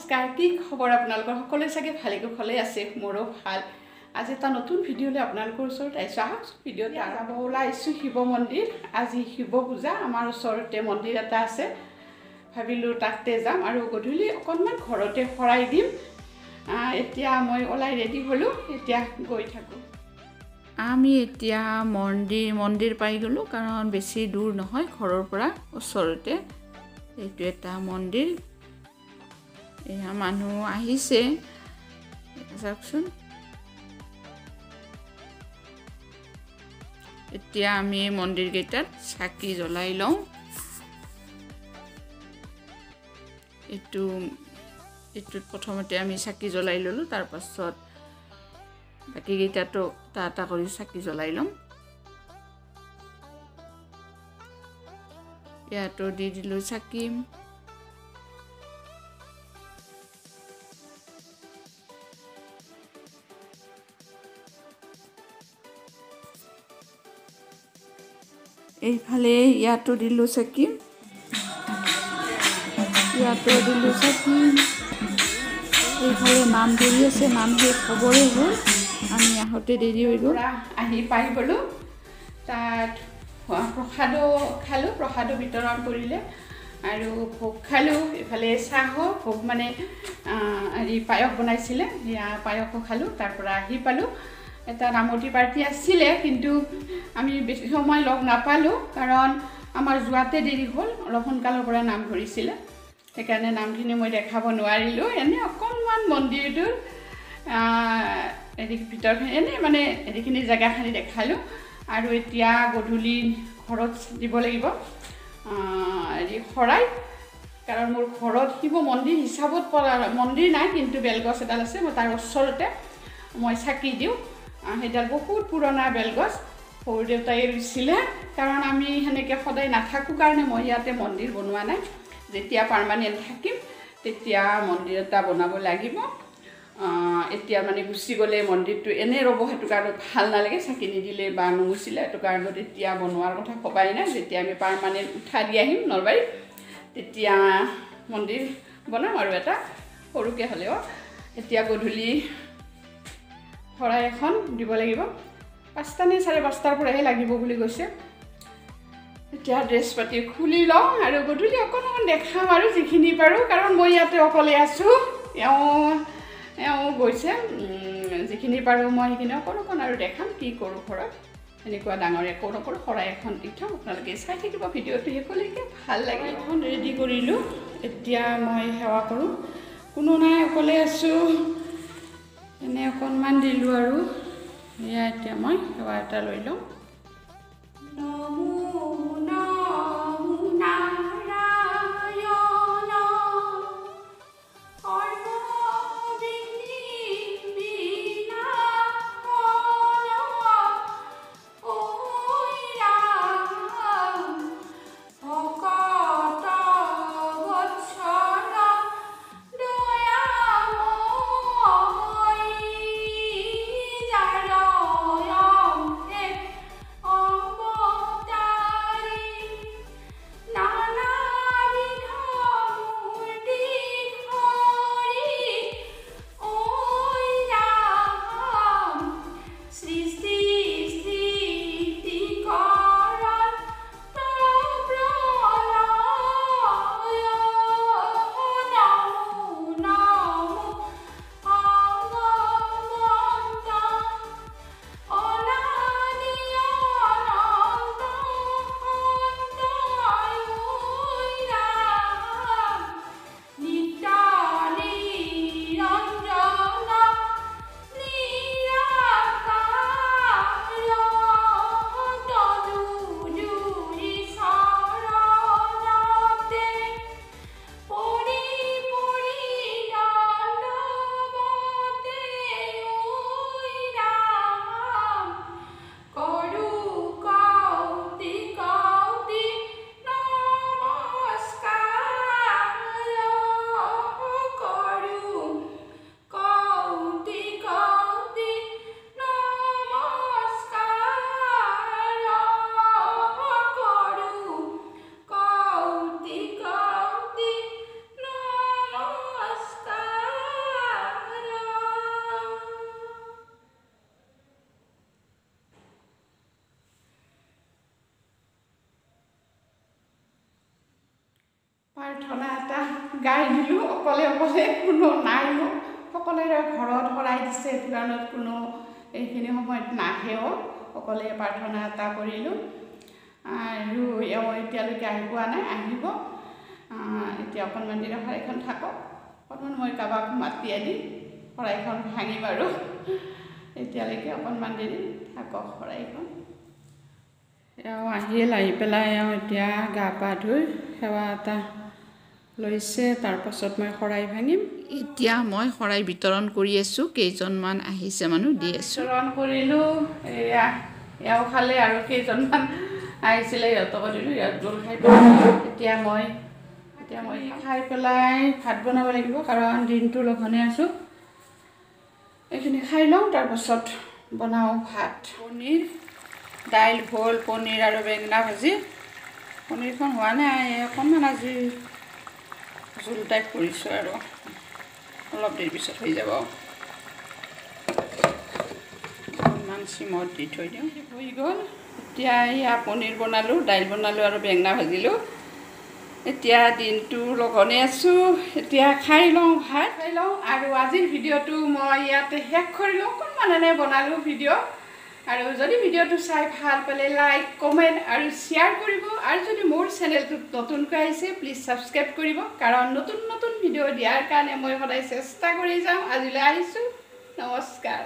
নমস্কাৰ কি খবৰ আপোনালোকৰ সকলোৱে চাগে ভালে কুশলে আছে মোৰো ভাল আজি এটা নতুন ভিডিঅ'লৈ আপোনালোকৰ ওচৰত আহিছোঁ আহক ভিডিঅ'ত যাব ওলাইছোঁ শিৱ মন্দিৰ আজি শিৱ পূজা আমাৰ ওচৰতে মন্দিৰ এটা আছে ভাবিলোঁ তাতে যাম আৰু গধূলি অকণমান ঘৰতে শৰাই দিম এতিয়া মই ওলাই ৰেডি হ'লোঁ এতিয়া গৈ থাকোঁ আমি এতিয়া মন্দিৰ পাই গ'লোঁ কাৰণ বেছি দূৰ নহয় ঘৰৰ পৰা ওচৰতে এইটো এটা মন্দিৰ এয়া মানুহ আহিছে চাওকচোন এতিয়া আমি মন্দিৰ কেইটাত চাকি জ্বলাই লওঁ এইটোত প্ৰথমতে আমি চাকি জ্বলাই ল'লোঁ তাৰ পাছত বাকি কেইটাতো এটা কৰি চাকি জ্বলাই ল'ম ইয়াতো দি দিলোঁ চাকি এইফালে ইয়াতো দিলোঁ চাকি এইফালে নাম ধৰি আছে নাম শেষ হ'বৰে হ'ল আমি আহোঁতে দেৰি হৈ গ'ল আহি পাই গ'লোঁ তাত প্ৰসাদো খালোঁ প্ৰসাদো বিতৰণ কৰিলে আৰু ভোগ খালোঁ এইফালে চাহ ভোগ মানে পায়স বনাইছিলে সেয়া পায়সো খালোঁ তাৰ পৰা আহি পালোঁ এটা নামতি পাৰ্টি আছিলে কিন্তু আমি বেছি সময় লগ নাপালোঁ কাৰণ আমাৰ যোৱাতে দেৰি হ'ল অলপ সোনকালৰ পৰা নাম ধৰিছিলে সেইকাৰণে নামখিনি মই দেখাব নোৱাৰিলোঁ এনেই অকণমান মন্দিৰটোৰ ভিতৰখিনি এনেই মানে এইখিনি জেগাখিনি দেখালোঁ আৰু এতিয়া গধূলি ঘৰত দিব লাগিব শৰাই কাৰণ মোৰ ঘৰত শিৱ মন্দিৰ হিচাপত মন্দিৰ নাই কিন্তু বেলগছ এডাল আছে মই তাৰ ওচৰতে মই চাকি দিওঁ সেইডাল বহুত পুৰণা বেলগছ সৰু দেউতাই ৰুইছিলে কাৰণ আমি সেনেকৈ সদায় নাথাকোঁ কাৰণে মই ইয়াতে মন্দিৰ বনোৱা নাই যেতিয়া পাৰ্মানেণ্ট থাকিম তেতিয়া মন্দিৰ এটা বনাব লাগিব এতিয়া মানে গুচি গ'লে মন্দিৰটো এনেই ৰ'ব সেইটো কাৰণত ভাল নালাগে চাকি নিদিলে বা নুগুচিলে সেইটো কাৰণত এতিয়া বনোৱাৰ কথা ভবাই নাই যেতিয়া আমি পাৰ্মানেণ্ট উঠাই দি আহিম নলবাৰীত তেতিয়া মন্দিৰ বনাম আৰু এটা সৰুকৈ হ'লেও এতিয়া গধূলি শৰাই এখন দিব লাগিব 5টা নে 5:30 পৰাহে লাগিব বুলি কৈছে এতিয়া ড্ৰেছ পাতি খুলি লওঁ আৰু গধূলি অকণমান দেখাম আৰু যিখিনি পাৰোঁ কাৰণ মই ইয়াতে অকলে আছোঁ এওঁ গৈছে যিখিনি পাৰোঁ মই সেইখিনি অকণ আৰু দেখাম কি কৰোঁ ঘৰত এনেকুৱা ডাঙৰ একো নকৰোঁ শৰাই এখন দি থওঁ আপোনালোকে চাই থাকিব ভিডিঅ'টো শেষলৈকে ভাল লাগে এখন ৰেডি কৰিলোঁ এতিয়া মই সেৱা কৰোঁ কোনো নাই অকলে আছোঁ এনে অকণমান দিলোঁ আৰু এয়া এতিয়া মই সেৱা এটা লৈ লওঁ দিলোঁ অকলে কোনো নাই সকলোৰে ঘৰত শৰাই দিছে সেইটো কাৰণত কোনো এইখিনি সময়ত নাহেও অকলে প্ৰাৰ্থনা এটা কৰিলোঁ আৰু এওঁ এতিয়ালৈকে আহি পোৱা নাই আহিব এতিয়া অকণমান দিনৰ শৰাইখন থাকক অকণমান মই কাৰোবাক মাতি আনি শৰাইখন ভাঙিম আৰু এতিয়ালৈকে অকণমান দেৰি থাকক শৰাইখন এওঁ আহিল আহি পেলাই এওঁ এতিয়া গা পা ধুই সেৱা এটা লৈছে তাৰপাছত মই শৰাই ভাঙিম এতিয়া মই শৰাই বিতৰণ কৰি আছোঁ কেইজনমান আহিছে মানুহ দি আছোঁ বিতৰণ কৰিলোঁ এয়া এওঁ খালে আৰু কেইজনমান আহিছিলে সিহঁতক দিলোঁ সিহঁত গ'ল খাই এতিয়া মই খাই পেলাই ভাত বনাব লাগিব কাৰণ দিনটো লঘোণে আছোঁ এইখিনি খাই লওঁ তাৰপাছত বনাওঁ ভাত পনীৰ দাইল ভোল পনীৰ আৰু বেঙেনা ভাজি পনীৰখন হোৱা নাই অকণমান আজি জোল টাইপ কৰিছোঁ আৰু অলপ দেৰি পিছত হৈ যাব অকণমান চিমত দি থৈ দিওঁ হৈ গ'ল এতিয়া এয়া পনীৰ বনালোঁ দাইল বনালোঁ আৰু বেঙেনা ভাজিলোঁ এতিয়া দিনটো লঘোণে আছোঁ এতিয়া খাই লওঁ ভাত খাই লওঁ আৰু আজিৰ ভিডিঅ'টো মই ইয়াতে শেষ কৰিলোঁ অকণমান এনেই বনালোঁ ভিডিঅ' আৰু যদি ভিডিঅ'টো চাই ভাল পালে লাইক কমেণ্ট আৰু শ্বেয়াৰ কৰিব আৰু যদি মোৰ চেনেলটোত নতুনকৈ আহিছে প্লিজ ছাবস্ক্ৰাইব কৰিব কাৰণ নতুন ভিডিঅ' দিয়াৰ কাৰণে মই সদায় চেষ্টা কৰি যাওঁ আজিলৈ আহিছোঁ নমস্কাৰ